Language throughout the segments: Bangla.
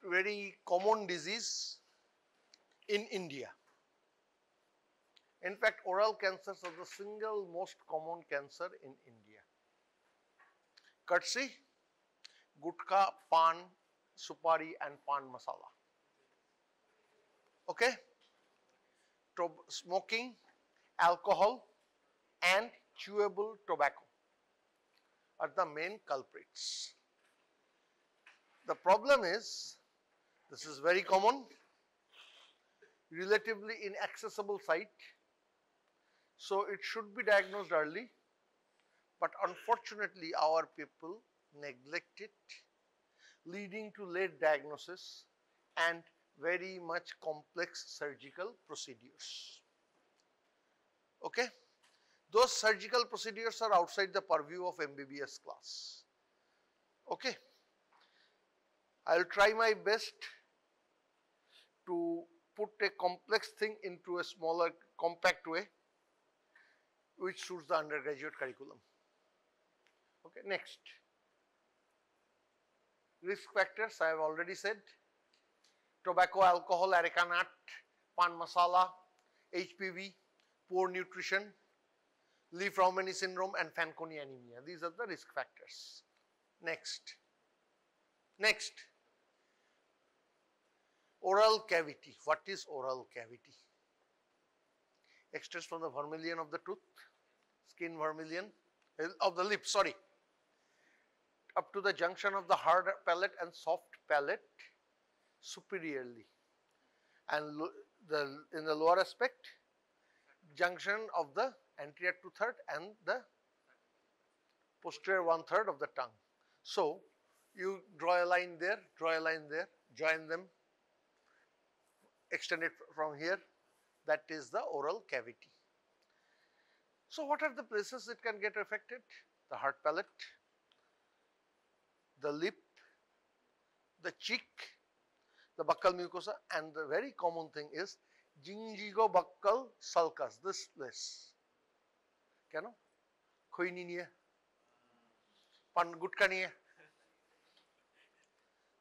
very common disease in India. In fact, oral cancers are the single most common cancer in India. Courtesy, gutka, pan, supari and pan masala. Okay? Smoking, alcohol and chewable tobacco are the main culprits. The problem is, this is very common, relatively inaccessible site, so it should be diagnosed early, but unfortunately our people neglect it, leading to late diagnosis and very much complex surgical procedures. Okay? Those surgical procedures are outside the purview of MBBS class. Okay? I will try my best to put a complex thing into a smaller, compact way, which suits the undergraduate curriculum. Okay, next. Risk factors, I have already said. Tobacco, alcohol, areca nut, pan masala, HPV, poor nutrition, Li-Fraumeni syndrome and Fanconi anemia. These are the risk factors. Next. Next. Oral cavity. What is oral cavity? Extends from the vermilion of the tooth, skin vermilion, of the lip, sorry, up to the junction of the hard palate and soft palate superiorly, and in the lower aspect, junction of the anterior 2/3 and the posterior 1/3 of the tongue. So, you draw a line there, join them, extend it from here, that is the oral cavity. So, what are the places it can get affected? The hard palate, the lip, the cheek, the buccal mucosa, and the very common thing is gingivobuccal sulcus, this place. Keno? Khoini niye? Pan gutka niye?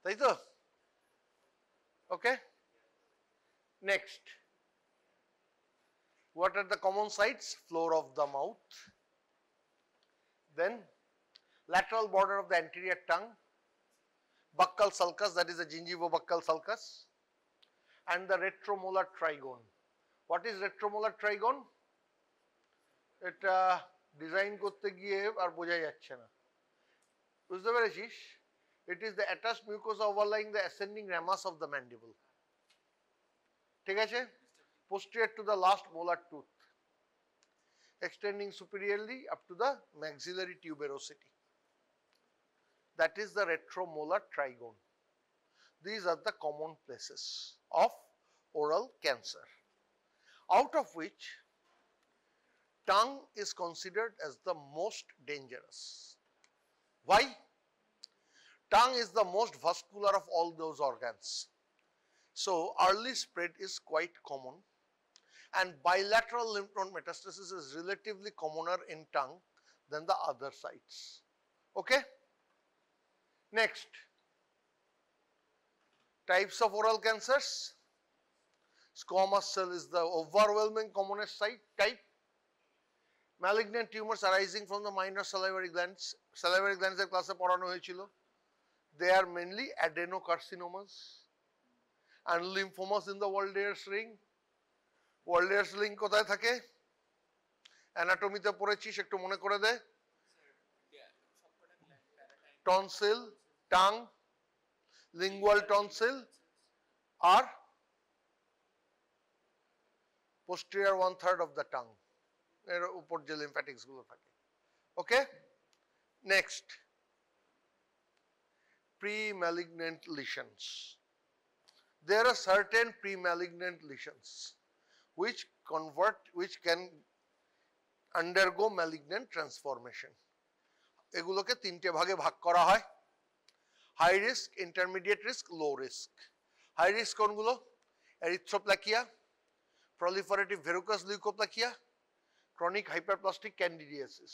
Taito? Okay? Next. What are the common sites? Floor of the mouth, then lateral border of the anterior tongue, buccal sulcus, that is the gingivobuccal sulcus, and the retromolar trigone. What is retromolar trigone? এটা ডিজাইন করতে গিয়ে আর বোঝা যাচ্ছে না, বুঝতে পেরেছিস? It is the attached mucosa overlying the ascending ramus of the mandible. ঠিক আছে? Posterior to the last molar tooth, extending superiorly up to the maxillary tuberosity. That is the retromolar trigone. These are the common places of oral cancer, out of which tongue is considered as the most dangerous. Why? Tongue is the most vascular of all those organs. So, early spread is quite common, and bilateral lymph node metastasis is relatively commoner in tongue than the other sites. Okay? Next, types of oral cancers. Squamous cell is the overwhelming commonest type. Malignant tumors arising from the minor salivary glands এর ক্লাসে পড়ানো হয়েছিল. They are mainly adenocarcinomas and lymphomas in the Walde's ring. Walde's ring কোথায় থাকে? অ্যানাটমিতে পড়েছিস, একটু মনে করে দে. Tonsil, tongue, lingual tonsil are posterior 1/3 of the tongue. এর উপর যে lymphatics গুলো থাকে. Okay? Next, pre-malignant lesions. There are certain pre-malignant lesions which can undergo malignant transformation. এগুলোকে তিনটে ভাগে ভাগ করা হয়: high risk, intermediate risk, low risk. High risk কোনগুলো? Erythroplakia, proliferative verrucous leukoplakia, chronic hyperplastic candidiasis.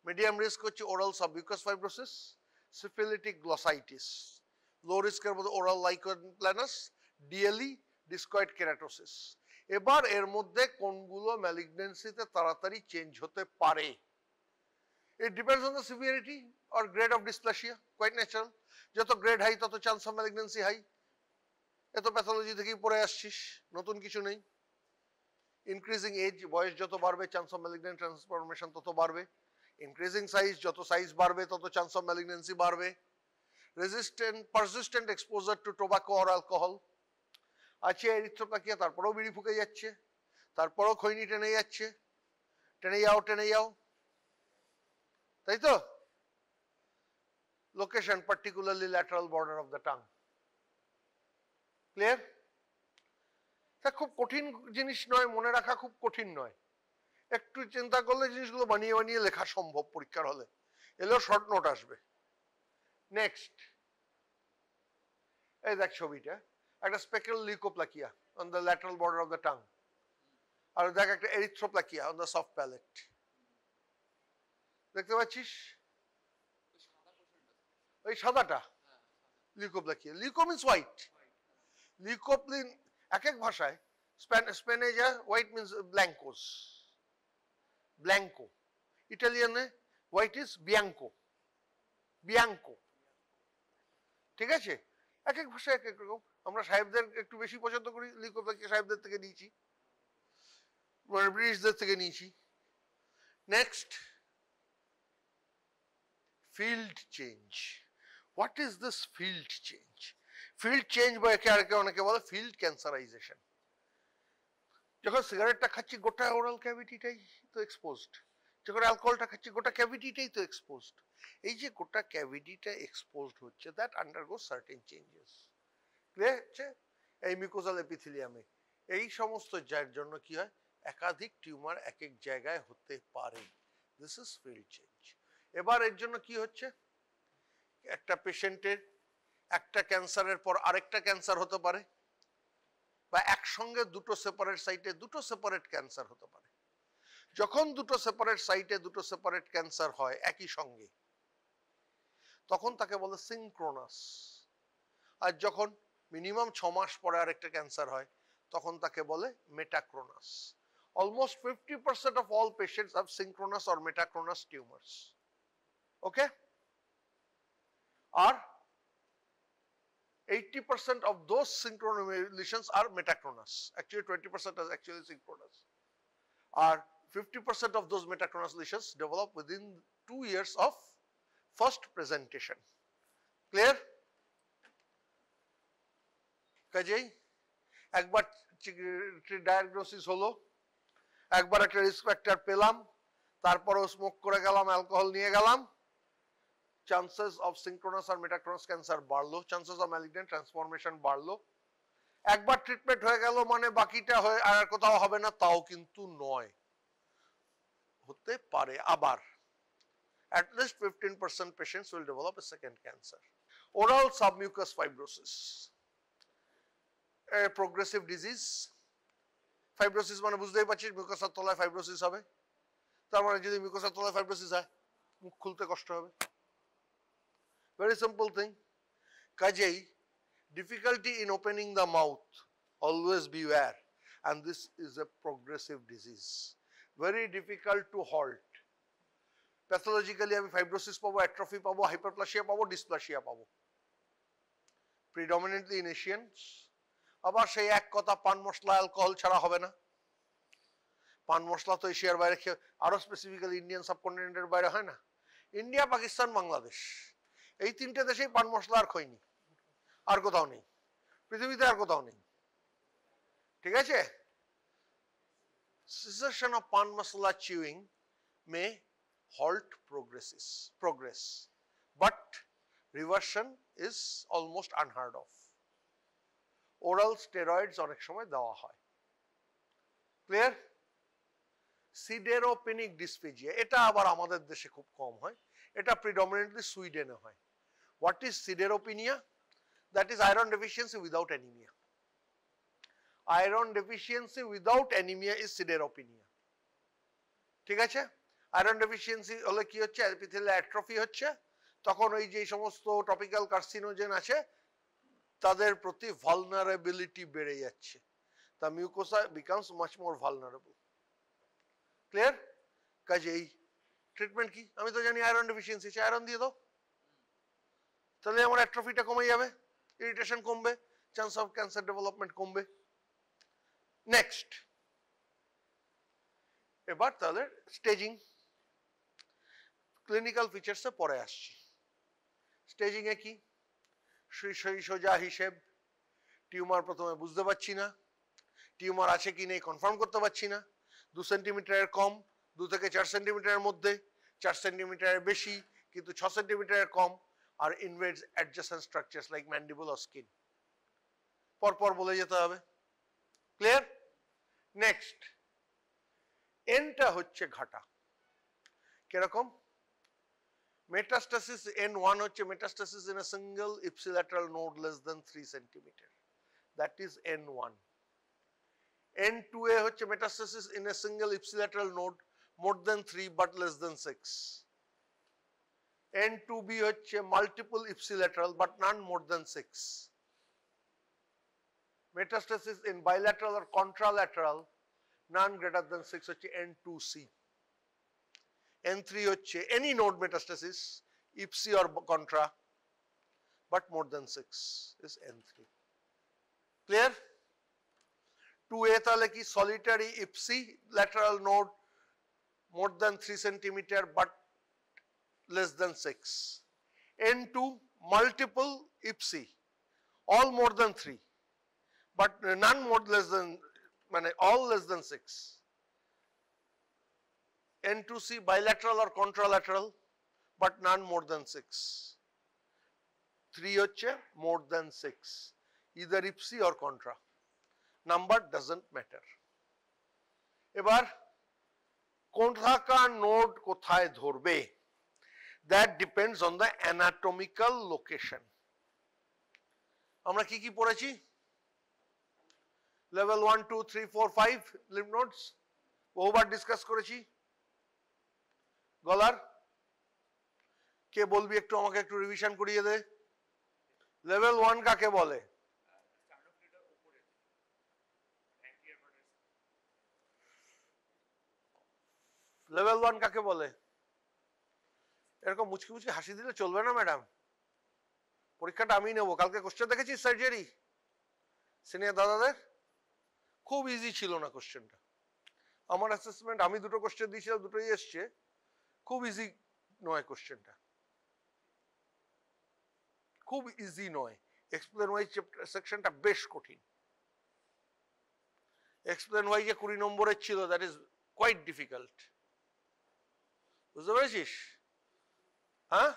Medium risk হচ্ছে oral submucous fibrosis, syphilitic glossitis, লো রিস্কের মধ্যে oral lichen planus, DLE, discoid keratosis. এবার এর মধ্যে কোনগুলো ম্যালিগন্যান্সিতে তাড়াতাড়ি চেঞ্জ হতে পারে? It depends on the severity or grade of dysplasia, quite natural. যত গ্রেড হাই তত চান্স অফ ম্যালিগন্যান্সি হাই। এত প্যাথোলজি থেকেই পড়ে আসছিস, নতুন কিছু নেই। ইনক্রিজিং এজ, বয়স যত বাড়বে চান্স অফ ম্যালিগন্যান্ট ট্রান্সফরমেশন তত বাড়বে। ইনক্রিজিং সাইজ, যত সাইজ বাড়বে তত চান্স অফ ম্যালিগন্যান্সি বাড়বে। Persistent exposure two tobacco or alcohol আছে, এরিথ্রোপ্লাকিয়া, তারপরেও বিড়ি ফুকে যাচ্ছে, তারপরেও খৈনি টেনে যাচ্ছে, টেনে যাও, তাই তো? Location particularly lateral border of the tongue. Clear? তা খুব কঠিন জিনিস নয়, মনে রাখা খুব কঠিন নয়। একটু চিন্তা করলে জিনিসগুলো বানিয়ে বানিয়ে লেখা সম্ভব পরীক্ষার হলে, এলেও শর্ট নোট আসবে। নেক্সট, এই দেখ ছবিটা, একটা speckle leukoplakia on the lateral border of the tongue, আর দেখ একটা erythroplakia on the soft palate. দেখতে পাচ্ছিস ওই সাদাটা লিউকোপ্লাকিয়া। লিউকো মিন্স হোয়াইট, লিউকোপ্লিন এক এক ভাষায়, স্পেনে যা হোয়াইট মিন্স ব্ল্যাঙ্কোস, ব্ল্যাঙ্কো, ইটালিয়ানে হোয়াইট ইজ বিয়াঙ্কো, বিয়াঙ্কো, ঠিক আছে? এক এক ভাষায় এক এক রকম। আমরা সাহেবদের একটু বেশি পছন্দ করি, লিউকোপ্লাকিয়া সাহেবদের থেকে নিয়েছি, ব্রিটিশদের থেকে নিয়েছি। Next, field change. What is this field change? Field change বা একে অনেকে বলে field cancerization. যখন সিগারেটটা খাচ্ছি গোটা ওরাল ক্যাভিটিটাই তো এক্সপোজড, যখন অ্যালকোহলটা খাচ্ছি গোটা ক্যাভিটিটাই তো এক্সপোজড। এই যে গোটা ক্যাভিটিটা এক্সপোজড হচ্ছে, দ্যাট আন্ডারগোজ সার্টেন চেঞ্জেস। ক্লিয়ার হচ্ছে? এই মিউকোজাল এপিথেলিয়ামে এই সমস্ত যার জন্য কি হয়, একাধিক টিউমার এক এক জায়গায় হতে পারে। This is field change. এবার এর জন্য কি হচ্ছে, একটা পেশেন্টের একটা ক্যান্সারের পর আরেকটা ক্যান্সার হতে পারে, বা একসঙ্গে দুটো সেপারেট সাইটে দুটো সেপারেট ক্যান্সার হতে পারে। যখন দুটো সেপারেট সাইটে দুটো সেপারেট ক্যান্সার হয় একই সঙ্গে, তখন তাকে বলে সিনক্রোনাস। আর যখন মিনিমাম 6 মাস পরে আরেকটা ক্যান্সার হয়, তখন তাকে বলে মেটাক্রোনাস। Almost 50% of all patients have synchronous or metachronous tumors. Okay? Or 80% of those synchronous lesions are metachronous. Actually 20% is actually synchronous. Or 50% of those metachronous lesions develop within 2 years of first presentation. Clear? কাজেই একবার ডায়াগনোসিস হলো, একবার একটা রিস্ক ফ্যাক্টর পেলাম, তারপরেও স্মোক করে গেলাম, অ্যালকোহল নিয়ে গেলাম, চান্সেস অফ সিনক্রোনাস আর মেটাক্রোনাস ক্যান্সার বাড়লো, চান্সেস অফ ম্যালিগন্যান্ট ট্রান্সফরমেশন বাড়লো। একবার ট্রিটমেন্ট হয়ে গেল মানে বাকিটা হয়ে আর কোথাও হবে না, তাও কিন্তু নয়, হতে পারে আবার। At least 15% patients will develop a second cancer. Oral submucous fibrosis, a progressive disease. Fibrosis মানে বুঝতেই পারছিস, মিউকাসের তলায় ফাইব্রোসিস হবে। তার মানে যদি মিউকাসের তলায় ফাইব্রোসিস হয়, মুখ খুলতে কষ্ট হবে। Very simple thing. কাজেই difficulty in opening the mouth, always beware, and this is a progressive disease, very difficult to halt. Pathologically আমি ফাইব্রোসিস পাবো, অ্যাট্রফি পাবো, হাইপারপ্লাসিয়া পাবো, ডিসপ্লাসিয়া পাবো, predominantly in Asians। আবার সেই এক কথা, পান মশলা অ্যালকোহল ছাড়া হবে না। পান মশলা তো এশিয়ার বাইরে, আরো স্পেসিফিক্যালি ইন্ডিয়ান সাবকন্টিনেন্টের বাইরে হয় না। ইন্ডিয়া, পাকিস্তান, বাংলাদেশ, এই তিনটে দেশেই পান মশলা আর খৈনি, আর কোথাও নেই পৃথিবীতে, আর কোথাও নেই। ঠিক আছে? Cessation of pan masala chewing may halt progress, but reversion is almost unheard of. Oral steroids অনেক সময় দেওয়া হয়। ক্লিয়ার? সিডেরোপেনিক ডিসফেজিয়া, এটা আবার আমাদের দেশে খুব কম হয়, এটা প্রিডমিনেন্টলি সুইডেনে হয়। What is sideropenia? That is iron deficiency without anaemia. Iron deficiency without anaemia is sideropenia. ঠিক আছে? আয়রন ডেফিসিয়েন্সি হলে কি হচ্ছে, এপিথেলিয়াল অ্যাট্রফি হচ্ছে, তখন ওই যে সমস্ত টপিক্যাল কার্সিনোজেন আছে তাদের প্রতি ভালনারেবিলিটি বেড়ে যাচ্ছে। The mucosa becomes much more vulnerable. Clear? কাজেই ট্রিটমেন্ট কি? আমি তো জানি আয়রন ডেফিসিয়েন্সি, আয়রন দিয়ে দাও, তাহলে আমার অ্যাট্রফিটা কমে যাবে, ইরিটেশন কমবে, চান্স অফ ক্যান্সার ডেভেলপমেন্ট কমবে। নেক্সট, এবার তাহলে স্টেজিং, ক্লিনিক্যাল ফিচার্সে পরে আসছি। স্টেজিং এ কি? সোজা হিসেব, টিউমার প্রথমে বুঝতে পারছি না, টিউমার আছে কি নেই কনফার্ম করতে পারছি না, 2 সেন্টিমিটারের কম, 2 থেকে 4 সেন্টিমিটারের মধ্যে, 4 সেন্টিমিটারের বেশি কিন্তু 6 সেন্টিমিটারের কম, আর invades adjacent structures like mandible or skin, পরপর বলে যেতে হবে। ক্লিয়ার? নেক্সট, এনটা হচ্ছে ঘাটা। কিরকম? মেটাস্টাসিস N1 হচ্ছে metastasis in a single ipsilateral node less than 3 centimeter, that is N1. N2A হচ্ছে metastasis in a single ipsilateral node more than 3 but less than 6. N2B হচ্ছে multiple ipsilateral but none more than 6. Metastasis in bilateral or contralateral none greater than 6 হচ্ছে N2C. N3 হচ্ছে any node metastasis, ipsi or contra, but more than 6 is N3. Clear? 2A তাহলে কি? solitary ipsi lateral node more than 3 centimeter but less than 6. N2 multiple ipsi, all more than 3 but none more less than, all less than 6. N2C bilateral or contralateral but none more than 6. 3 হচ্ছে more than 6, either ipsi or contra, number doesn't matter. এবার কোথাকার নোড কোথায় ধরবে, that depends on the anatomical location. আমরা কি কি পড়েছি? লেভেল 1 2 3 4 5 লিম্ফ নোডস বহুবার ডিসকাস করেছি। গলার কে বলবি একটু, আমাকে একটু রিভিশন করিয়ে দে। লেভেল 1 কাকে বলে? লেভেল 1 কাকে বলে? এরকম মুচকি মুচকি হাসি দিলে চলবে না ম্যাডাম, পরীক্ষাটা আমি নেবো। কালকে কোশ্চেন দেখেছিস সার্জারি সিনিয়র দাদাদের? খুব ইজি ছিল না কোশ্চেনটা, আমার অ্যাসেসমেন্ট, আমি দুটো কোশ্চেন দিয়েছিলাম, দুটোই এসছে, খুব ইজি নয় কোশ্চেনটা, খুব ইজি নয়। এক্সপ্লেন ওয়াই সেকশনটা বেশ কঠিন, এক্সপ্লেন ওয়াই যে 20 নম্বরের ছিল, দ্যাট ইজ কোয়াইট ডিফিকাল্ট। বুঝতে পেরেছিস? হ্যাঁ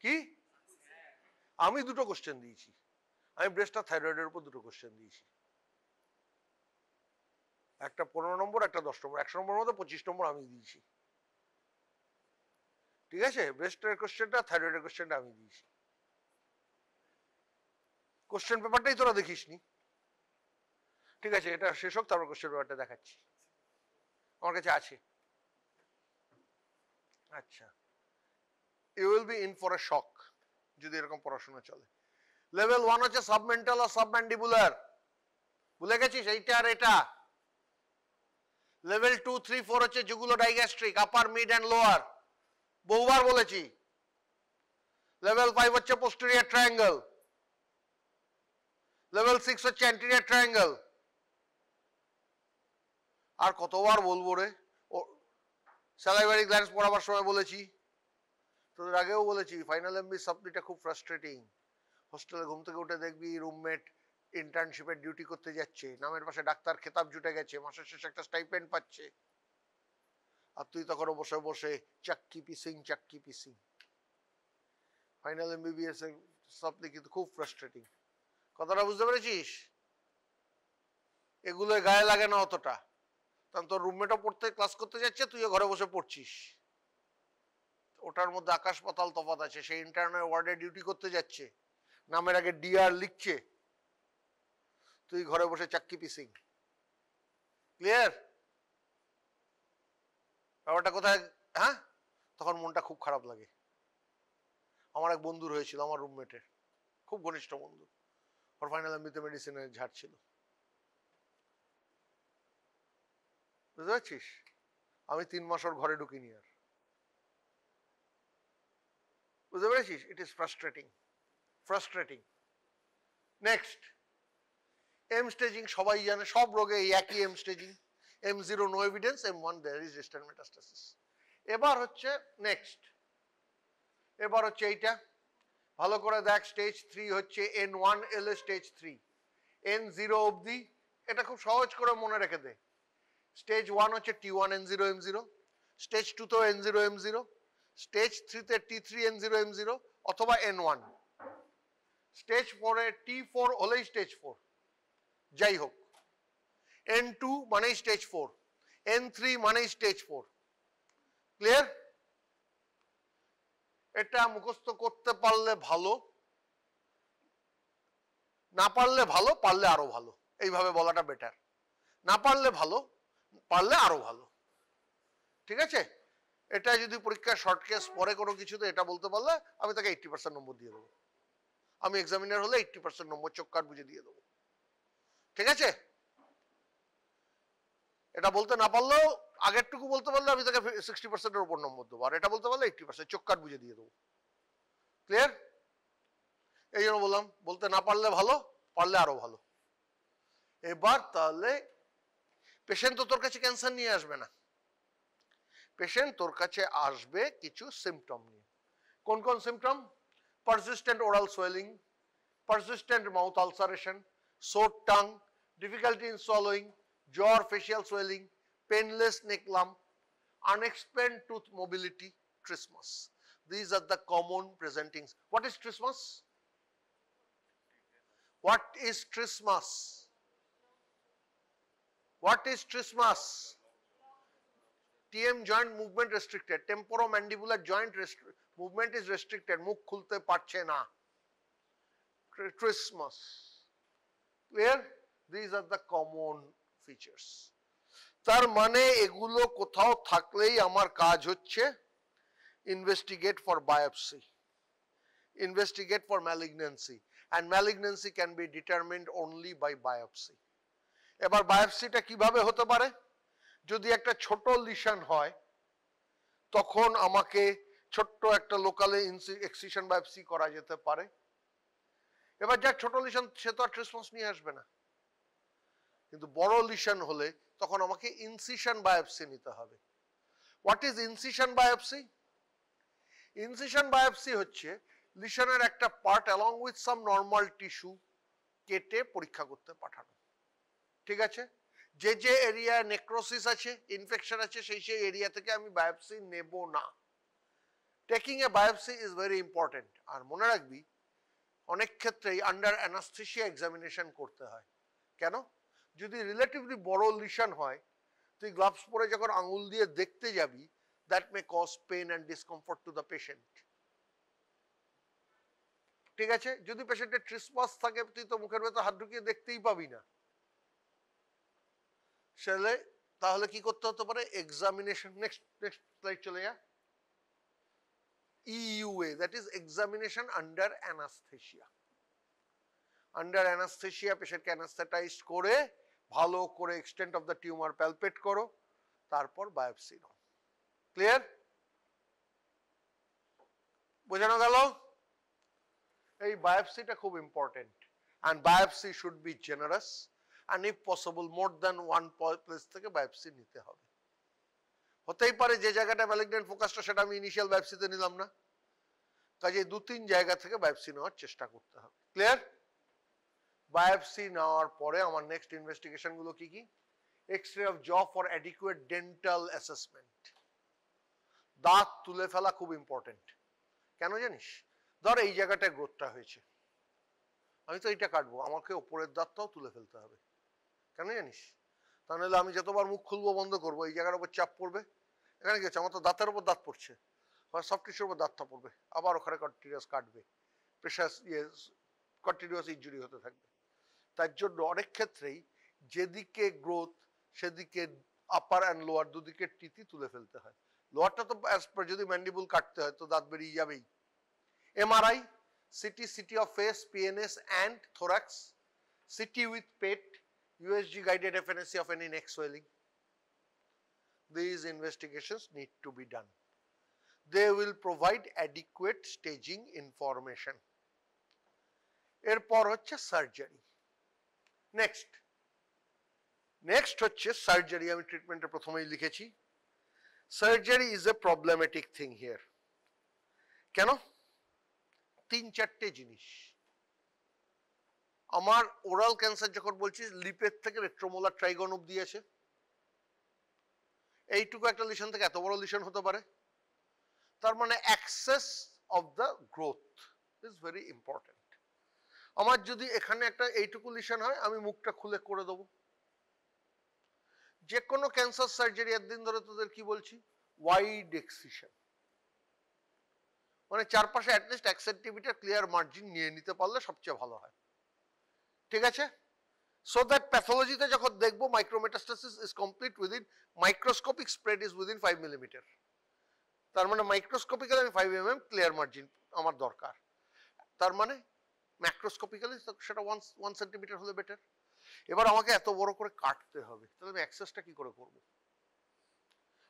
কি? আমি দুটো কোশ্চেন দিয়েছি, আমি ব্রেস্ট আর থাইরয়েডের উপর দুটো কোশ্চেন দিয়েছি, একটা 15 নম্বর, একটা 10 নম্বর, 100 নম্বর মধ্যে 25 নম্বর আমি দিয়েছি। ঠিক আছে, ব্রেস্টের কোশ্চেনটা, থাইরয়েডের কোশ্চেনটা আমি দিয়েছি। কোশ্চেন পেপারটাই তোরা দেখিসনি, ঠিক আছে, এটা শেষ হোক তারপর কোশ্চেন পেপারটা দেখাচ্ছি, আমার কাছে আছে। আচ্ছা, you will be in for a shock যদি এরকম পড়াশোনা চলে। লেভেল 1 হচ্ছে সাবমেন্টাল আর সাবম্যান্ডিবুলার, ভুলে গেছিস এইটা আর এটা। লেভেল 2 3 4 হচ্ছে জুগুলো ডাইগ্যাস্ট্রিক, আপার মিড এন্ড লোয়ার, বহুবার বলেছি। লেভেল 5 হচ্ছে পোস্টেরিয়র ট্রায়াঙ্গেল, লেভেল 6 হচ্ছে অ্যান্টেরিয়র ট্রায়াঙ্গেল। আর কতবার বলবো রে, স্যালাইভারি গ্ল্যান্ডস পড়াবার সময় বলেছি, তোদের আগেও বলেছি, ফাইনাল এমবি সাপ্লিটা খুব ফ্রাস্ট্রেটিং। হোস্টেলে ঘুম থেকে উঠে দেখবি রুমমেট ইন্টার্নশিপের ডিউটি করতে যাচ্ছে, নামের পাশে ডাক্তার খেতাব জুটে গেছে, মাসের শেষে একটা স্টাইপেন্ড পাচ্ছে, আর তুই তখন বসে বসে চাক্কি পিসিং। ফাইনাল এমবিবিএস এর সাপ্লি কিন্তু খুব ফ্রাস্ট্রেটিং, কথাটা বুঝতে পেরেছিস? এগুলো গায়ে লাগে না অতটা, কারণ তোর রুমমেটও পড়তে ক্লাস করতে যাচ্ছে, তুইও ঘরে বসে পড়ছিস, ওটার মধ্যে আকাশ পাতাল তফাৎ আছে। সেই ইন্টারনাল ওয়ার্ডে ডিউটি করতে যাচ্ছে, নামের আগে ডিআর লিখছে, তুই ঘরে বসে চাক্কি পিসিং। ক্লিয়ার ব্যাপারটা কোথায়? হ্যাঁ, তখন মনটা খুব খারাপ লাগে। আমার এক বন্ধুর হয়েছিল, আমার রুমমেটের, খুব ঘনিষ্ঠ বন্ধু, ওর ফাইনাল এমবিতে মেডিসিনের ঝাড় ছিল। বুঝতে পারছিস? আমি 3 মাস ওর ঘরে ঢুকিনি আর। বুঝতে পেরেছিস? It is frustrating. Next, M staging সবাই জানে, সব রোগে এই একই M staging. M0 no evidence, M1 there is distant metastasis. এবার হচ্ছে নেক্সট, এবার হচ্ছে এইটা ভালো করে দেখ। স্টেজ 3 হচ্ছে N1 এলে স্টেজ 3, N0 অবধি এটা খুব সহজ করে মনে রেখে দে। স্টেজ 1 হচ্ছে T1 N0 M0, স্টেজ 2 তো N0 M0, স্টেজ 3 তে T3 N0 M0 অথবা N1, স্টেজ 4 এ T4 হলেই স্টেজ 4, যাই হোক। N2 মানেই স্টেজ 4, N3 মানেই স্টেজ 4। ক্লিয়ার? এটা মুখস্থ করতে পারলে ভালো, না পারলে ভালো, পারলে আরো ভালো, এইভাবে বলাটা বেটার। না পারলে ভালো, পারলে আরো ভালো। ঠিক আছে? এটা যদি পরীক্ষায় শর্ট কেস পরে কোনো কিছুতে এটা বলতে পারলে আমি তাকে 80% নম্বর দিয়ে দেবো। আমি এক্সামিনার হলে 80% নম্বর চোখ কাট বুঝে দিয়ে দেবো। ঠিক আছে? এটা বলতে না পারলেও আগেরটুকু বলতে পারলে আমি তাকে 60% এর উপর নম্বর দেবো, আর এটা বলতে পারলে 80% চোখ কাট বুঝে দিয়ে দেবো। ক্লিয়ার? এই জন্য বললাম, বলতে না পারলে ভালো, পারলে আরো ভালো। এবার তাহলে পেশেন্ট তো তোর কাছে ক্যান্সার নিয়ে আসবে না, পেশেন্ট তোর কাছে আসবে কিছু সিমটম নিয়ে। কোন কোন symptom? Persistent oral swelling, persistent mouth ulceration, sore tongue, difficulty in swallowing, jaw or facial swelling, painless neck lump, unexplained tooth mobility, trismus. These are the common presentings. What is trismus? What is trismus? What is trismus? TM joint movement restricted, temporomandibular joint movement is restricted, মুখ খুলতে পারছে না, trismus. Clear? These are the common features. তার মানে এগুলো কোথাও থাকলেই আমার কাজ হচ্ছে investigate for biopsy, investigate for malignancy, and malignancy can be determined only by biopsy. এবার বায়োপসিটা কিভাবে হতে পারে? যদি একটা ছোট লিশন হয় তখন আমাকে ছোট্ট একটা লোকালে এক্সিশন বায়োপসি করা যেতে পারে। এবার যার ছোট লিশন সে তো আর ট্রিসমাস নিয়ে আসবে না, কিন্তু বড় লিশন হলে তখন আমাকে ইনসিশন বায়োপসি নিতে হবে। What is incision biopsy? Incision biopsy হচ্ছে লিশনের একটা part along with some normal tissue কেটে পরীক্ষা করতে পাঠানো। ঠিক আছে? যে যে এরিয়া নেক্রোসিস আছে, ইনফেকশন আছে, সেই সেই এরিয়া থেকে আমি বায়োপসি নেব না। Taking a biopsy is very important. আর মনে রাখবি অনেক ক্ষেত্রেই আন্ডার অ্যানাস্থেসিয়া এক্সামিনেশন করতে হয়। কেন? যদি রিলেটিভলি বড় লিশন হয়, তুই গ্লাভস পরে যখন আঙুল দিয়ে দেখতে যাবি, that may cause pain and discomfort to the patient. ঠিক আছে? যদি পেশেন্টের ট্রিসমাস থাকে, তুই তো মুখের ভেতর হাত ঢুকিয়ে দেখতেই পাবি না। সেলে তাহলে কি করতে হতে পারে? এক্সামিনেশন। নেক্সট স্লাইড চলে যা। EUA, that is examination under anesthesia. Under anesthesia পেশেন্টকে অ্যানাস্থেটাইজড করে ভালো করে এক্সটেন্ট অফ দ্য টিউমার প্যালপেট করো, তারপর বায়োপসি নাও। ক্লিয়ার? বোঝানো গেল? এই বায়োপসিটা খুব important, and biopsy should be generous, and if possible more than one place থেকে বায়োপসি নিতে হবে। হতেই পারে যে জায়গাটা ম্যালিগন্যান্ট ফোকাসটা সেটা আমি ইনিশিয়াল বায়োপসিতে নিলাম না, কাজে 2-3 জায়গা থেকে বায়োপসি নেওয়ার চেষ্টা করতে হবে। ক্লিয়ার? বায়োপসি নেওয়ার পরে আমার নেক্সট ইনভেস্টিগেশন গুলো কি কি? এক্স-রে অফ জ ফর অ্যাডিকুয়েট ডেন্টাল অ্যাসেসমেন্ট। দাঁত তুলে ফেলা খুব ইম্পর্টেন্ট। কেন জানিস? ধর এই জায়গাটায় গ্রোথটা হয়েছে, আমি তো এইটা কাটবো, আমাকে ওপরের দাঁতটাও তুলে ফেলতে হবে। কেন জানিস? তাহলে আমি যতবার মুখ খুলবো বন্ধ করবো, এই জায়গার উপর চাপ পড়বে। এখানে কি হচ্ছে? আমার তো দাঁতের উপর দাঁত পড়ছে, সফট টিস্যুর উপর দাঁতটা পড়বে, আবার ওখানে কন্টিনিউয়াস কাটবে, প্রেশার কন্টিনিউয়াস ইনজুরি হতে থাকবে। তার জন্য অনেক ক্ষেত্রেই যেদিকে গ্রোথ সেদিকে আপার অ্যান্ড লোয়ার দুদিকের টিতি তুলে ফেলতে হয়। লোয়ারটা তো যদি ম্যান্ডিবুল কাটতে হয় তো দাঁত বেরিয়ে যাবেই। MRI, CT of face, PNS and thorax, CT with PET, USG guided FNAC of any neck swelling. These investigations need to be done. They will provide adequate staging information. এরপর হচ্ছে সার্জারি। নেক্সট হচ্ছে সার্জারি। আমি ট্রিটমেন্টের প্রথমেই লিখেছি surgery is a problematic thing here. কেন? 3-4টে জিনিস। আমার ওরাল ক্যান্সার যখন বলছি লিপের থেকে রেট্রোমোলার ট্রাইগন অবধি আছে, এইটুকু একটা লিশন থেকে এত বড় লিশন হতে পারে, তার মানে access of the growth is very important. আমার যদি এখানে একটা এইটুকু লিশন হয় আমি মুখটা খুলে করে দেবো। যে কোনো ক্যান্সার সার্জারি একদিন ধরে তোদের কি বলছি ওয়াইড এক্সিশন, মানে চারপাশে অ্যাটলিস্ট 1 সেন্টিমিটার ক্লিয়ার মার্জিন নিয়ে নিতে পারলে সবচেয়ে ভালো হয়, ঠিক আছে? সো দ্যাট প্যাথোলজিতে যখন দেখবো micrometastasis is complete within, microscopic spread is within 5 millimetre, তার মানে মাইক্রোস্কোপিক্যালি আমি 5 mm ক্লিয়ার মার্জিন আমার দরকার, তার মানে ম্যাক্রোস্কোপিক্যালি সেটা 1 সেন্টিমিটার হলে বেটার। এবার আমাকে এত বড় করে কাটতে হবে, তাহলে আমি অ্যাক্সেসটা কি করে করব?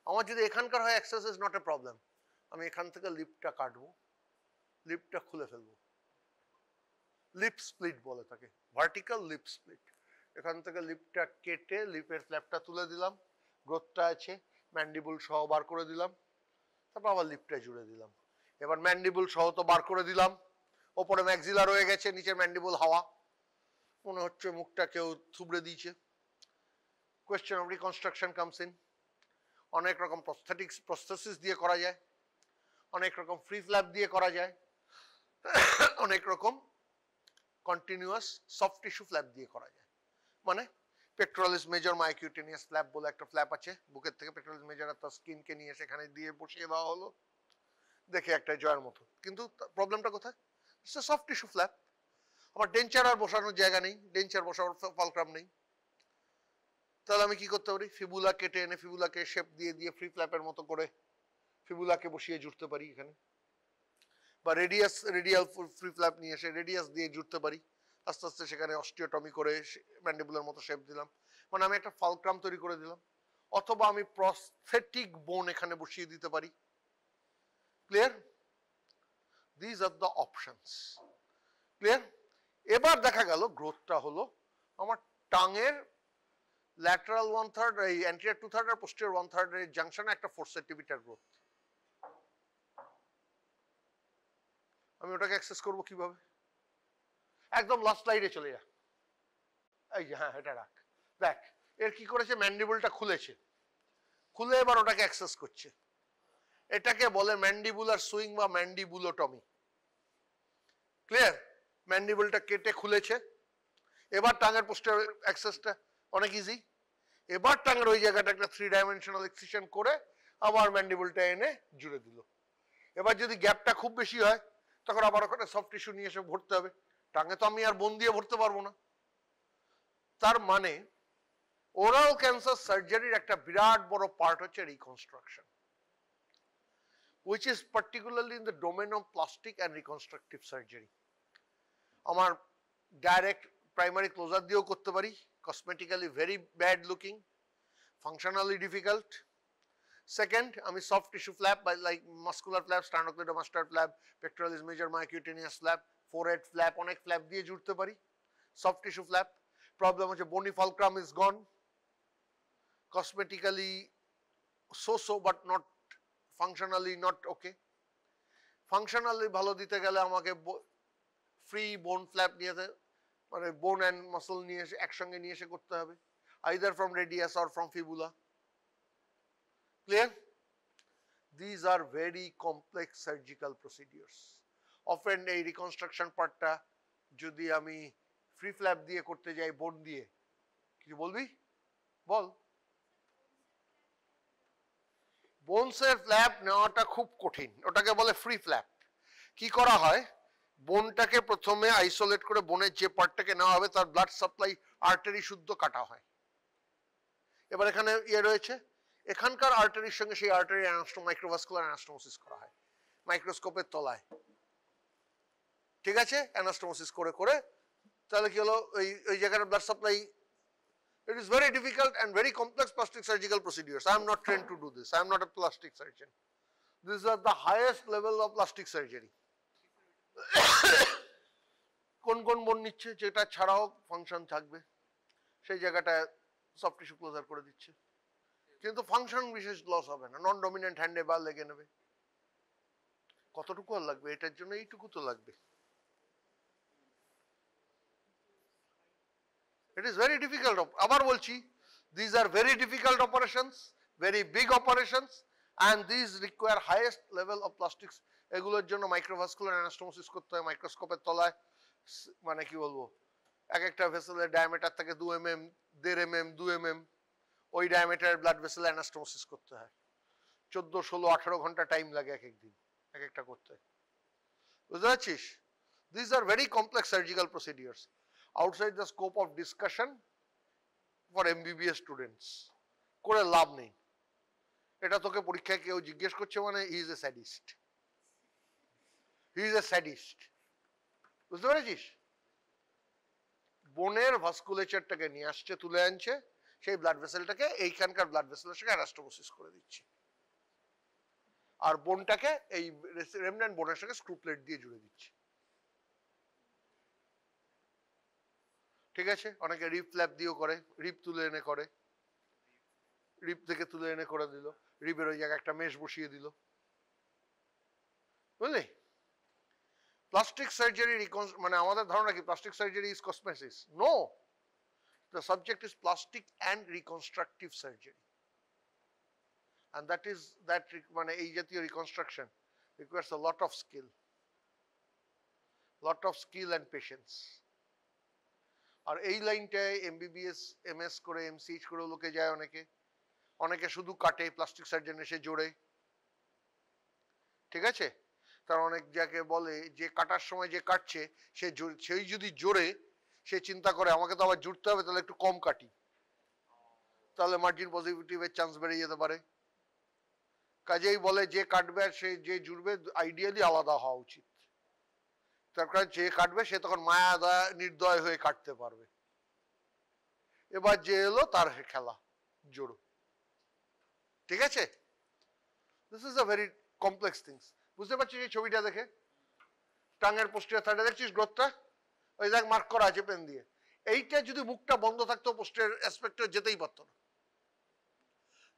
আমার যদি এখানকার হয় access is not a problem, আমি এখান থেকে লিপটা কাটবো, লিপটা খুলে ফেলবো, লিপ স্প্লিট বলে তাকে, ভার্টিক্যাল লিপ স্প্লিট। এখান থেকে লিপটা কেটে লিপের ফ্ল্যাপটা তুলে দিলাম, গ্রোথটা আছে, ম্যান্ডিবুল সহ বার করে দিলাম, তারপর আবার লিপটা জুড়ে দিলাম। এবার ম্যান্ডিবুল সহ তো বার করে দিলাম, ওপরে ম্যাক্সিলা রয়ে গেছে, নিচে ম্যান্ডিবুল হাওয়া, মনে হচ্ছে মুখটা কেউ থুবড়ে দিয়েছে। Question of reconstruction comes in. অনেক রকম প্রস্থেসিস দিয়ে করা যায়, অনেক রকম ফ্রি ফ্ল্যাপ দিয়ে করা যায়, অনেক রকম কন্টিনিউয়াস সফট টিস্যু ফ্ল্যাপ দিয়ে করা যায়। মানে পেট্রোলিস মেজর মাইকিউটেনিয়াস ফ্ল্যাপ বলে একটা ফ্ল্যাপ আছে, বুকের থেকে পেট্রোলিস মেজর আর তার স্কিনকে নিয়ে সেখানে দিয়ে বসিয়ে দেওয়া হলো, দেখে একটা জয়ের মতো, কিন্তু প্রবলেমটা কোথায়? Soft tissue flap. আমার ডেঞ্চার আর বসানোর জায়গা নেই, ডেঞ্চার বসানোর ফালক্রাম নেই, তাহলে আমি কি করতে পারি? ফিবুলা কেটে এনে ফিবুলাকে শেপ দিয়ে দিয়ে ফ্রি ফ্ল্যাপের মতো করে ফিবুলাকে বসিয়ে জুড়তে পারি এখানে, বা রেডিয়াল ফ্রি ফ্ল্যাপ নিয়ে এসে রেডিয়াস দিয়ে জুড়তে পারি, আস্তে আস্তে সেখানে অস্টিওটমি করে ম্যান্ডিবুলার মতো শেপ দিলাম, মানে আমি একটা ফালক্রাম তৈরি করে দিলাম। অথবা আমি প্রস্থেটিক বোন এখানে বসিয়ে দিতে পারি। Clear? This are the options. Clear? এবার দেখা গেল গ্রোথটা হলো আমার টাঙের ল্যাটারাল 1/3, এই অ্যান্টেরিয়র 2/3 আর পোস্টেরিয়র 1/3 এর জাংশনে একটা 4 সেন্টিমিটার গ্রোথ। আমি ওটাকে অ্যাক্সেস করব কিভাবে? একদম লাস্ট স্লাইডে চলে যা, এই যে, হ্যাঁ এটা রাখ, দেখ এর কি করেছে, ম্যান্ডিবুলটা খুলেছে, খুলে এবার ওটাকে অ্যাক্সেস করছে। এটাকে বলে ম্যান্ডিবুলার সুইং বা ম্যান্ডিবুলোটমি। ক্লিয়ার? ম্যান্ডিবুলটা কেটে খুলেছে, এবার টাঙের পোস্টেরিয়র অ্যাক্সেসটা অনেক ইজি। এবার টাঙের ওই জায়গাটা একটা 3 ডাইমেনশনাল এক্সিশন করে আবার ম্যান্ডিবুলটা এনে জুড়ে দিল। এবার যদি গ্যাপটা খুব বেশি হয় তখন আবার ওখানে সফট টিস্যু নিয়ে এসে ভরতে হবে, টাঙে তো আমি আর বোন দিয়ে ভরতে পারবো না। তার মানে ওরাল ক্যান্সার সার্জারির একটা বিরাট বড় পার্ট হচ্ছে reconstruction, which is particularly in the domain of plastic and reconstructive surgery. আমার ডাইরেক্ট প্রাইমারি ক্লোজার দিয়েও করতে পারি, cosmetically very bad looking, functionally difficult. Second, আমি সফট টিস্যু ফ্ল্যাপ বা like muscular flap, sternocleidomastoid flap, pectoralis major myocutaneous flap, forehead flap, অনেক ফ্ল্যাপ দিয়ে জুড়তে পারি সফট টিস্যু ফ্ল্যাপ। প্রবলেম হচ্ছে bony fulcrum is gone, cosmetically so but not functionally not okay. Functionally ভালো দিতে গেলে আমাকে ফ্রি বোন ফ্ল্যাপ নিয়ে, মানে বোন অ্যান্ড মাসল নিয়ে এসে একসঙ্গে নিয়ে এসে করতে হবে, either from radius or from fibula. Clear? These are very complex surgical procedures. Often এই রিকনস্ট্রাকশন পার্টটা যদি আমি ফ্রি ফ্ল্যাপ দিয়ে করতে যাই, বোন দিয়ে, কিছু বলবি? বল। বোনসের ফ্ল্যাপ নেওয়াটা খুব কঠিন, ওটাকে বলে ফ্রি ফ্ল্যাপ। কি করা হয়, বোনটাকে প্রথমে আইসোলেট করে বোনের যে পার্টটাকে নেওয়া হবে তার ব্লাড সাপ্লাই আর্টারি শুদ্ধ কাটা হয়। এবার এখানে রয়েছে, এখানকার আর্টারির সঙ্গে সেই আর্টারি মাইক্রোভাস্কুলার অ্যানাস্টোমোসিস করা হয় মাইক্রোস্কোপের তলায়। ঠিক আছে, অ্যানাস্টোমোসিস করে করে তাহলে কি হলো, ওই জায়গাটা blood supply. It is very difficult and very complex plastic surgical procedures. I am not trained to do this. I am not a plastic surgeon. These are the highest level of plastic surgery. কোন কোন বোন নিচ্ছে যেটা ছাড়াও ফাংশন থাকবে, সেই জায়গাটা সফট টিস্যু ক্লোজার করে দিচ্ছে, কিন্তু ফাংশন বিশেষ লস হবে না। নন ডমিনেন্ট হ্যান্ডে বা লেগে নেবে, কতটুকু আর লাগবে, এটার জন্য এইটুকু তো লাগবে। It is very difficult. আবার বলছি, these are very difficult operations, very big operations, and these require highest level of plastics. এগুলোর জন্য মাইক্রোভাস্কুলার অ্যানাস্টোমোসিস করতে হয় মাইক্রোস্কোপের তলায়। মানে কি বলবো, এক একটা ভেসেলের ডায়ামিটার থাকে 2 mm, 1.5 mm, 2 mm, ওই ডায়ামিটারের ব্লাড ভেসেল অ্যানাস্টোমোসিস করতে হয়। 14, 16, 18 ঘন্টা টাইম লাগে এক এক দিন এক একটা করতে, বুঝতে পারছিস? These are very complex surgical procedures outside the scope of discussion for MBBS students. করে লাভ নেই। এটা তোকে পরীক্ষায় কেউ জিজ্ঞেস করছে মানে he is a sadist, he is a sadist, বুঝতে পেরেছিস? বোনের ভাস্কুলেচারটাকে নিয়ে আসছে, তুলে আনছে, সেই ব্লাড ভেসেলটাকে এইখানকার ব্লাড ভেসেলের সঙ্গে অ্যানাস্টোমোসিস করে দিচ্ছে, আর বোনটাকে এই রেমন্যান্ট বোনের সঙ্গে স্ক্রু প্লেট দিয়ে জুড়ে দিচ্ছে। ঠিক আছে, অনেকে রিপ ফ্ল্যাপ দিয়েও করে, রিপ তুলে এনে করে, রিপ থেকে তুলে এনে করে দিল, রিপের ওই জায়গায় একটা মেশ বসিয়ে দিল, বুঝলি? প্লাস্টিক সার্জারি মানে আমাদের ধারণা কি plastic surgery is cosmetics? No, the subject is plastic and reconstructive surgery, and that is that মানে এই জাতীয় reconstruction requires a lot of skill and patience. আর এই লাইনটায় এমবিবিএস এমএস করে এমসিএইচ করে লোকে যায়, অনেকে শুধু কাটে, প্লাস্টিক সার্জন এসে জোড়ে, ঠিক আছে? তার অনেক যাকে বলে যে কাটার সময় যে কাটছে সেই যদি জোরে, সে চিন্তা করে আমাকে তো আবার জুড়তে হবে, তাহলে একটু কম কাটি, তাহলে মার্জিন পজিটিভের চান্স বেড়ে যেতে পারে। কাজেই বলে যে কাটবে আর সে যে জুড়বে আইডিয়ালি আলাদা হওয়া উচিত, তার কারণ যে কাটবে সে তখন মায়া নির্দয় হয়ে কাটতে পারবে। এবার যে এলো তার খেলা জোড়ো, ঠিক আছে? This is a very complex things. বুঝতে পারছিস এই ছবিটা দেখে? টাঙের পোস্টেরিয়র থার্ডে দেখছিস গ্রোথটা, ওই দেখ মার্ক করা আছে পেন দিয়ে। এইটা যদি মুখটা বন্ধ থাকতো পোস্টেরিয়র অ্যাসপেক্টে যেতেই পারতো না,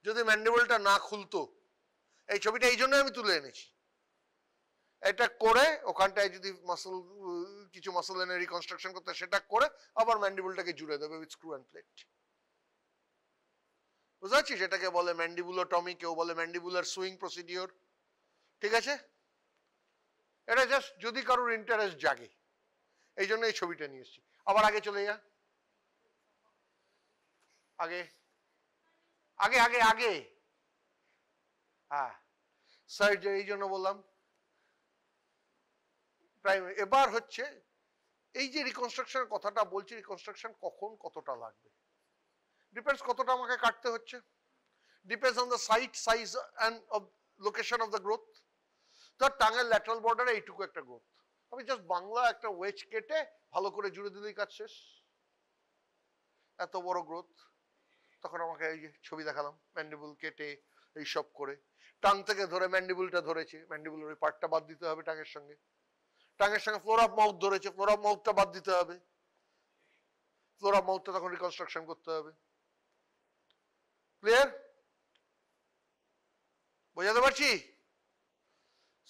যদি ম্যান্ডিবলটা না খুলতো। এই ছবিটা এই জন্য আমি তুলে এনেছি। এটা করে ওখানটায় যদি কিছু মাসল এনে রিকনস্ট্রাকশন করতে, সেটা করে আবার ম্যান্ডিবলটাকে জুড়ে দেবে উইথ স্ক্রু অ্যান্ড প্লেট। বুঝতে পারছিস? এটাকে বলে ম্যান্ডিবুলোটমি, কেউ বলে ম্যান্ডিবুলার সুইং প্রসিডিওর, ঠিক আছে? এটা জাস্ট যদি কারোর ইন্টারেস্ট জাগে, এই জন্য এই ছবিটা নিয়ে এসেছি। আবার আগে চলে যা, আগে আগে আগে আগে হ্যাঁ, সার্জারি এই জন্য বললাম। এবার হচ্ছে এই যে রিকনস্ট্রাকশনের কথাটা বলছি, রিকনস্ট্রাকশন কখন কতটা লাগবে ডিপেন্ডস কতটা আমাকে কাটতে হচ্ছে, depends on the site, size and location of the growth. তার টাঙের ল্যাটারাল বর্ডারে এইটুকু একটা গ্রোথ, আমি জাস্ট বাংলা একটা ওয়েজ কেটে ভালো করে জুড়ে দিলেই কাজ শেষ। এত বড় গ্রোথ, তখন আমাকে এই যে ছবি দেখালাম, ম্যান্ডিবুল কেটে এইসব করে, টাং থেকে ধরে ম্যান্ডিবুলটা ধরেছে, ম্যান্ডিবুলের ওই পার্টটা বাদ দিতে হবে টাঙের সঙ্গে, টাঙের সঙ্গে ফ্লোর অফ মাউথ ধরেছে, ফ্লোর অফ মাউথটা বাদ দিতে হবে, ফ্লোর অফ মাউথটা তখন রিকনস্ট্রাকশন করতে হবে। ক্লিয়ার? বোঝাতে পারছি?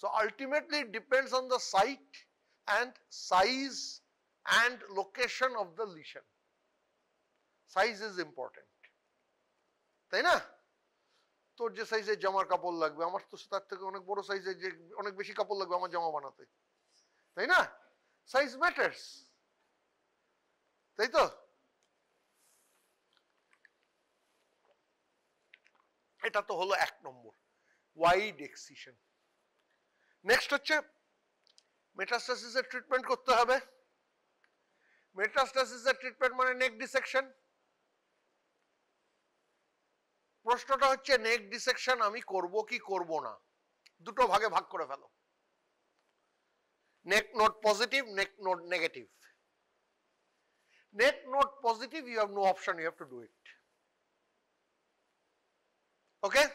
So ultimately it depends on the site and size and location of the lesion. Size is important, তাই না? তোর যে সাইজের জামার কাপড় লাগবে, আমার তো তার থেকে অনেক বড় সাইজের, যে অনেক বেশি কাপড় লাগবে আমার জামা বানাতে, তাই না? সাইজ ম্যাটার্স, তাই তো? এটা তো হলো 1 নম্বর, ওয়াইড এক্সিশন। নেক্সট হচ্ছে মেটাস্টাসিসের ট্রিটমেন্ট করতে হবে। মেটাস্টাসিসের ট্রিটমেন্ট মানে নেক ডিসেকশন। প্রশ্নটা হচ্ছে নেক ডিসেকশন আমি করব কি করব না, দুটো ভাগে ভাগ করে ফেলো। Neck node positive, neck node negative. Neck node positive, you have no option, you have to do it. Okay?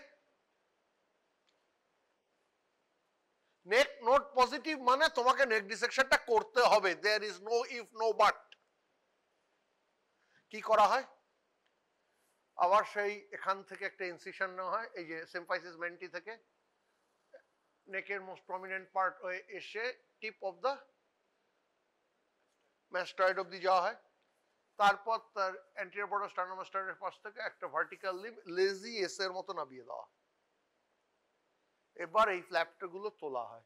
Neck node positive মানে তোমাকে neck dissection টা করতে হবে, there is no if no but. কি করা হয়? আবার সেই এখান থেকে একটা ইনসিশন নেওয়া হয়, এই যে symphysis menti থেকে নেকের মোস্ট প্রমিনেন্ট পার্ট হয়ে এসে টিপ অফ দ্য ম্যাস্টয়েড অবধি যাওয়া হয়, তারপর তার অ্যান্টেরিয়র বর্ডার স্টার্নোমাস্টাইডের পাশ থেকে একটা ভার্টিক্যাল লিম্ব লেজি এস এর মতো নামিয়ে দেওয়া। এবার এই ফ্ল্যাপগুলো তোলা হয়,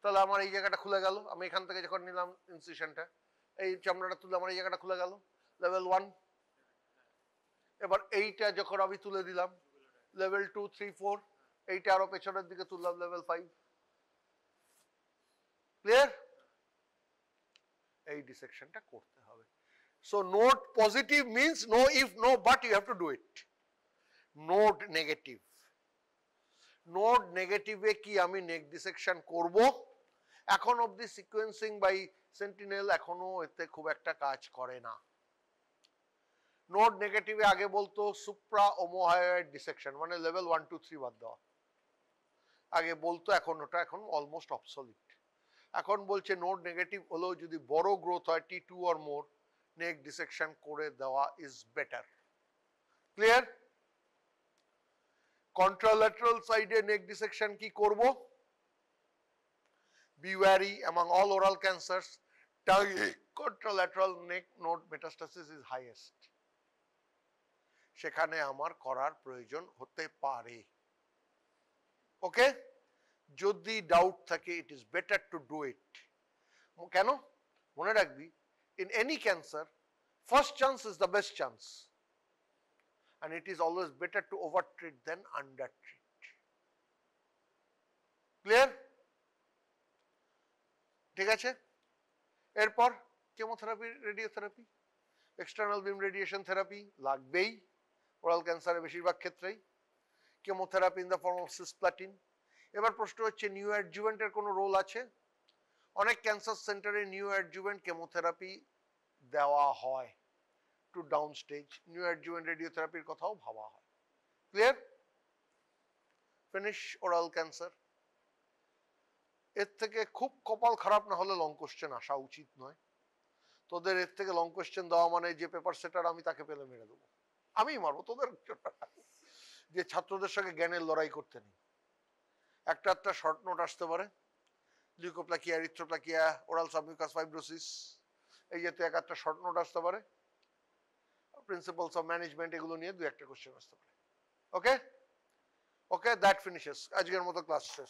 তাহলে আমার এই জায়গাটা খুলে গেল, আমি এখান থেকে যখন নিলাম ইনসিশনটা, এই চামড়াটা তুলে আমার এই জায়গাটা খুলে গেল, লেভেল 1। এবার এইটা যখন আমি তুলে দিলাম লেভেল 2, 3, 4, এইটা আরো পেছনের দিকে তুললাম লেভেল 5। ক্লিয়ার? এই ডিসেকশনটা করতে হবে। So node positive means no if no but, you have to do it. Node negative, node নেগেটিভে কি আমি নেক ডিসেকশন করব? এখন অবধি সিকোয়েন্সিং বাই সেন্টিনেল এখনো এতে খুব একটা কাজ করে না। নোট নেগেটিভে আগে বলতো সুপ্রা ওমোহাইড ডিসেকশন, মানে লেভেল 1, 2, 3 বাদ দেওয়া আগে বলতো, এখন ওটা এখন অলমোস্ট অবসলিট। এখন বলছে নোট নেগেটিভ হলেও যদি বড় গ্রোথ হয় T2 or more, neck dissection করে দেওয়া ইজ বেটার। ক্লিয়ার? কন্ট্রাল্যাটারাল সাইডে নেক ডিসেকশন কি করব? Be wary among all oral cancers, contralateral neck node metastasis is highest. সেখানে আমার করার প্রয়োজন হতে পারে। ওকে? যদি ডাউট থাকে, it is better to do ইট। কেন? মনে রাখবি, in any cancer first chance is the best chance, and it is always better to over treat than under treat. Clear? ঠিক আছে? এরপর কেমোথেরাপি, রেডিওথেরাপি, এক্সটার্নাল বিম রেডিয়েশন থেরাপি লাগবেই ওরাল ক্যান্সারের বেশিরভাগ ক্ষেত্রেই। Chemotherapy in the form of cisplatin. এবার প্রশ্ন হচ্ছে নিউ অ্যাডজুভেন্টের কোনো রোল আছে? অনেক ক্যান্সার সেন্টারে নিউ অ্যাডজুভেন্ট কেমোথেরাপি দেওয়া হয় to downstage, neo adjuvant রেডিওথেরাপির কথাও ভাবা হয়। ক্লিয়ার? Finish oral cancer. এর থেকে খুব কপাল খারাপ না হলে লং কোশ্চেন আসা উচিত নয়। তোদের এর থেকে লং কোশ্চেন দেওয়া মানে যে পেপার সেটার আমি তাকে পেলে মেরে দেবো, আমি মারবো তোদের, যে ছাত্রদের সঙ্গে জ্ঞানের লড়াই করতে নেই। একটা শর্ট নোট আসতে পারে, leukoplakia, erythroplakia, oral submucous fibrosis, এই জাতীয় একটা শর্ট নোট আসতে পারে। প্রিন্সিপালস অফ ম্যানেজমেন্ট, এগুলো নিয়ে 2-1 কোশ্চেন আসতে পারে। ওকে? ওকে, দ্যাট ফিনিশেস। আজকের মতো ক্লাস শেষ।